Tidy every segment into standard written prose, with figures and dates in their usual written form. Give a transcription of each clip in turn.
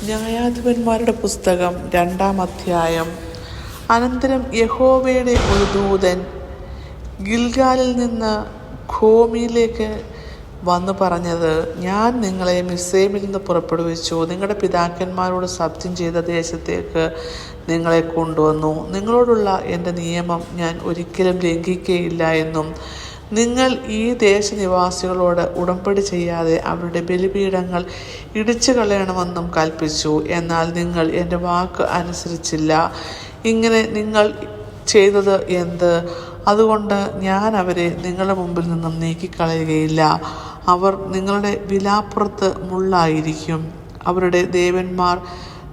ന്യായാധിപന്മാരുടെ പുസ്തകം 2-ാം അധ്യായം. അനന്തരം യഹോവയുടെ ഒരു ദൂതൻ ഗിൽഗാലിൽ നിന്ന് ഖോമിലേക്ക് വന്നു പറഞ്ഞത്, ഞാൻ നിങ്ങളെ മിസ്രയീമിൽ നിന്ന് പുറപ്പെടുവിച്ചു നിങ്ങളുടെ പിതാക്കന്മാരോട് സത്യം ചെയ്ത ദേശത്തേക്ക് നിങ്ങളെ കൊണ്ടുവന്നു. നിങ്ങളോടുള്ള എൻ്റെ നിയമം ഞാൻ ഒരിക്കലും ലംഘിക്കുകയില്ല എന്നും നിങ്ങൾ ഈ ദേശനിവാസികളോട് ഉടമ്പടി ചെയ്യാതെ അവരുടെ ബലിപീഠങ്ങൾ ഇടിച്ചു കളയണമെന്നും കൽപ്പിച്ചു. എന്നാൽ നിങ്ങൾ എൻ്റെ വാക്ക് അനുസരിച്ചില്ല. ഇങ്ങനെ നിങ്ങൾ ചെയ്തത് എന്ത്? അതുകൊണ്ട് ഞാൻ അവരെ നിങ്ങളുടെ മുമ്പിൽ നിന്നും നീക്കിക്കളയുകയില്ല. അവർ നിങ്ങളുടെ വിലാപ്പുറത്ത് മുള്ളായിരിക്കും. അവരുടെ ദേവന്മാർ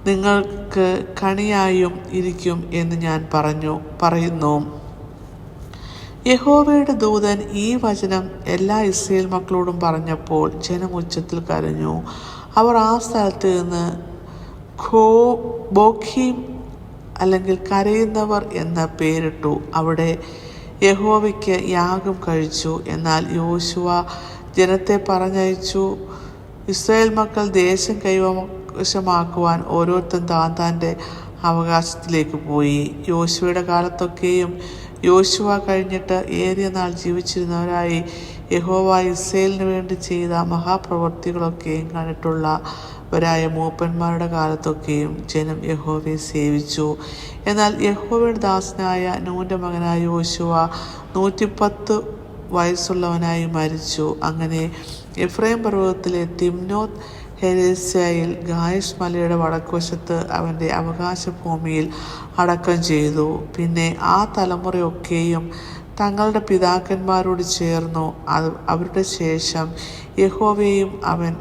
നിങ്ങൾക്ക് കണിയായും ഇരിക്കും എന്ന് ഞാൻ പറയുന്നു. യഹോവയുടെ ദൂതൻ ഈ വചനം എല്ലാ ഇസ്രായേൽ മക്കളോടും പറഞ്ഞപ്പോൾ ജനം ഉച്ചത്തിൽ കരഞ്ഞു. അവർ ആ സ്ഥലത്ത് നിന്ന് ബോഖീം അല്ലെങ്കിൽ കരയുന്നവർ എന്ന പേരിട്ടു. അവിടെ യഹോവയ്ക്ക് യാഗം കഴിച്ചു. എന്നാൽ യോശുവ ജനത്തെ പറഞ്ഞയച്ചു. ഇസ്രായേൽ മക്കൾ ദേശം കൈവശമാക്കുവാൻ ഓരോരുത്തൻ താൻ്റെ അവകാശത്തിലേക്ക് പോയി. യോശുവയുടെ കാലത്തൊക്കെയും യോശുവ കഴിഞ്ഞിട്ട് ഏറിയ നാൾ ജീവിച്ചിരുന്നവരായി യഹോവ ഇസ്രായേലിന് വേണ്ടി ചെയ്ത മഹാപ്രവൃത്തികളൊക്കെയും കണ്ടിട്ടുള്ളവരായ മൂപ്പന്മാരുടെ കാലത്തൊക്കെയും ജനം യഹോവയെ സേവിച്ചു. എന്നാൽ യഹോവയുടെ ദാസനായ നൂൻ്റെ മകനായ യോശുവ 110 വയസ്സുള്ളവനായി മരിച്ചു. അങ്ങനെ എഫ്രൈം പർവ്വതത്തിലെ തിമ്നോത്ത് ഹെരേസ്യയിൽ ഗായഷ് മലയുടെ വടക്കുവശത്ത് അവൻ്റെ അവകാശഭൂമിയിൽ അടക്കം ചെയ്തു. പിന്നെ ആ തലമുറയൊക്കെയും തങ്ങളുടെ പിതാക്കന്മാരോട് ചേർന്നു. അവരുടെ ശേഷം യഹോവയെയും അവൻ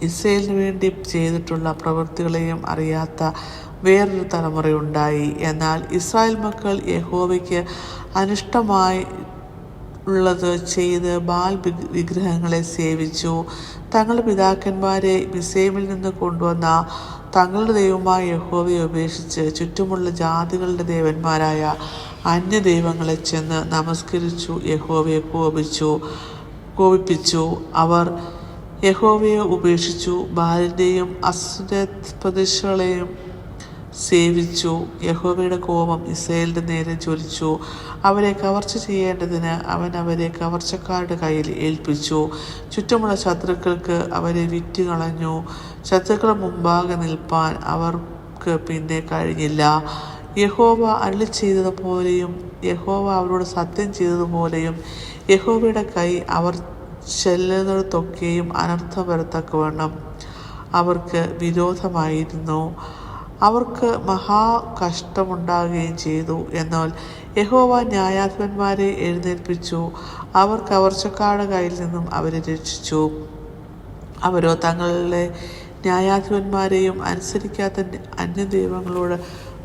ഇസ്രായേലിന് വേണ്ടി ചെയ്തിട്ടുള്ള പ്രവൃത്തികളെയും അറിയാത്ത വേറൊരു തലമുറയുണ്ടായി. എന്നാൽ ഇസ്രായേൽ മക്കൾ യഹോവയ്ക്ക് അനിഷ്ടമായി ഉള്ളത് ചെയ്ത് ബാൽ വിഗ്രഹങ്ങളെ സേവിച്ചു. തങ്ങളുടെ പിതാക്കന്മാരെ മിസ്രയീമിൽ നിന്ന് കൊണ്ടുവന്ന തങ്ങളുടെ ദൈവമായ യഹോവയെ ഉപേക്ഷിച്ച് ചുറ്റുമുള്ള ജാതികളുടെ ദേവന്മാരായ അന്യദൈവങ്ങളെ ചെന്ന് നമസ്കരിച്ചു യഹോവയെ കോപിപ്പിച്ചു. അവർ യഹോവയെ ഉപേക്ഷിച്ചു ബാലിൻ്റെയും അസ്തോരത്ത് പ്രതിഷ്ഠകളെയും സേവിച്ചു. യഹോവയുടെ കോപം ഇസ്രായേലിന്റെ നേരെ ജ്വലിച്ചു. അവരെ കവർച്ച ചെയ്യേണ്ടതിന് അവൻ അവരെ കവർച്ചക്കാരുടെ കയ്യിൽ ഏൽപ്പിച്ചു. ചുറ്റുമുള്ള ശത്രുക്കൾക്ക് അവരെ വിറ്റുകളഞ്ഞു. ശത്രുക്കളുടെ മുമ്പാകെ നിൽപ്പാൻ അവർക്ക് പിന്നെ കഴിഞ്ഞില്ല. യഹോവ അരുളി ചെയ്തതുപോലെയും യഹോവ അവരോട് സത്യം ചെയ്തതുപോലെയും യഹോവയുടെ കൈ അവർ ചെല്ലുന്നിടത്തൊക്കെയും അനർത്ഥം വരത്തക്കവണ്ണം അവർക്ക് വിരോധമായിരുന്നു. അവർക്ക് മഹാകഷ്ടമുണ്ടാകുകയും ചെയ്തു. എന്നാൽ യഹോവ ന്യായാധിപന്മാരെ എഴുന്നേൽപ്പിച്ചു. അവർ കവർച്ചക്കാരുടെ കയ്യിൽ നിന്നും അവരെ രക്ഷിച്ചു. അവരോ തങ്ങളുടെ ന്യായാധിപന്മാരെയും അനുസരിക്കാത്ത അന്യദൈവങ്ങളോട്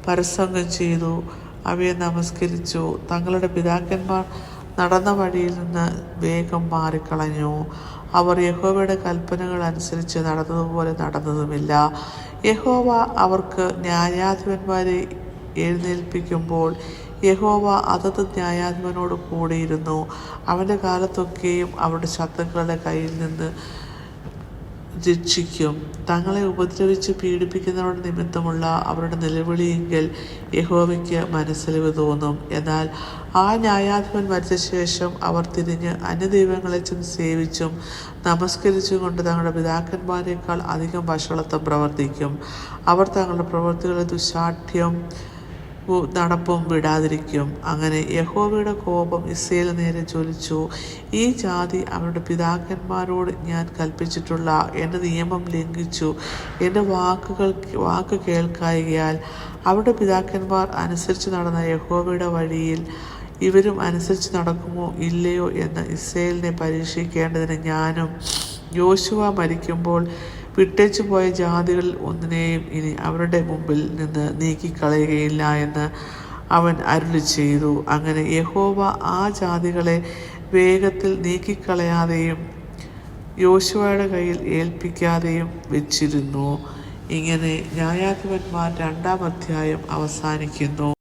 പരസംഗം ചെയ്തു, അവയെ നമസ്കരിച്ചു. തങ്ങളുടെ പിതാക്കന്മാർ നടന്ന വഴിയിൽ നിന്ന് വേഗം മാറിക്കളഞ്ഞു. അവർ യഹോവയുടെ കൽപ്പനകൾ അനുസരിച്ച് നടന്നതുപോലെ നടന്നതുമില്ല. യഹോവ അവർക്ക് ന്യായാധിപന്മാരെ എഴുന്നേൽപ്പിക്കുമ്പോൾ യഹോവ അതത് ന്യായാധിപനോട് കൂടിയിരുന്നു. അവൻ്റെ കാലത്തൊക്കെയും അവരുടെ ശത്രുക്കളുടെ കയ്യിൽ നിന്ന് രക്ഷിക്കും. തങ്ങളെ ഉപദ്രവിച്ച് പീഡിപ്പിക്കുന്നവരുടെ നിമിത്തമുള്ള അവരുടെ നിലവിളിയെങ്കിൽ യഹോവയ്ക്ക് മനസ്സലിവ് തോന്നും. എന്നാൽ ആ ന്യായാധിപൻ മരിച്ച ശേഷം അവർ തിരിഞ്ഞ് അന്യദൈവങ്ങളെ ചെന്ന് സേവിച്ചും നമസ്കരിച്ചും കൊണ്ട് തങ്ങളുടെ പിതാക്കന്മാരെക്കാൾ അധികം വഷളത്വം പ്രവർത്തിക്കും. അവർ തങ്ങളുടെ പ്രവൃത്തികളെ ദുശാഠ്യം നടപ്പും വിടാതിരിക്കും. അങ്ങനെ യഹോവയുടെ കോപം ഇസ്രായേലിന് നേരെ ജ്വലിച്ചു. ഈ ജാതി അവരുടെ പിതാക്കന്മാരോട് ഞാൻ കൽപ്പിച്ചിട്ടുള്ള എൻ്റെ നിയമം ലംഘിച്ചു. എൻ്റെ വാക്ക് കേൾക്കായ്കയാൽ അവരുടെ പിതാക്കന്മാർ അനുസരിച്ച് നടന്ന യഹോവയുടെ വഴിയിൽ ഇവരും അനുസരിച്ച് നടക്കുമോ ഇല്ലയോ എന്ന് ഇസ്രായേലിനെ പരീക്ഷിക്കേണ്ടതിന് ഞാനും യോശുവ മരിക്കുമ്പോൾ വിട്ടേച്ചു പോയ ജാതികളിൽ ഒന്നിനെയും ഇനി അവരുടെ മുമ്പിൽ നിന്ന് നീക്കിക്കളയുകയില്ല എന്ന് അവൻ അരുളി ചെയ്തു. അങ്ങനെ യഹോവ ആ ജാതികളെ വേഗത്തിൽ നീക്കിക്കളയാതെയും യോശുവയുടെ കയ്യിൽ ഏൽപ്പിക്കാതെയും വെച്ചിരുന്നു. ഇങ്ങനെ ന്യായാധിപന്മാർ 2-ാം അധ്യായം അവസാനിക്കുന്നു.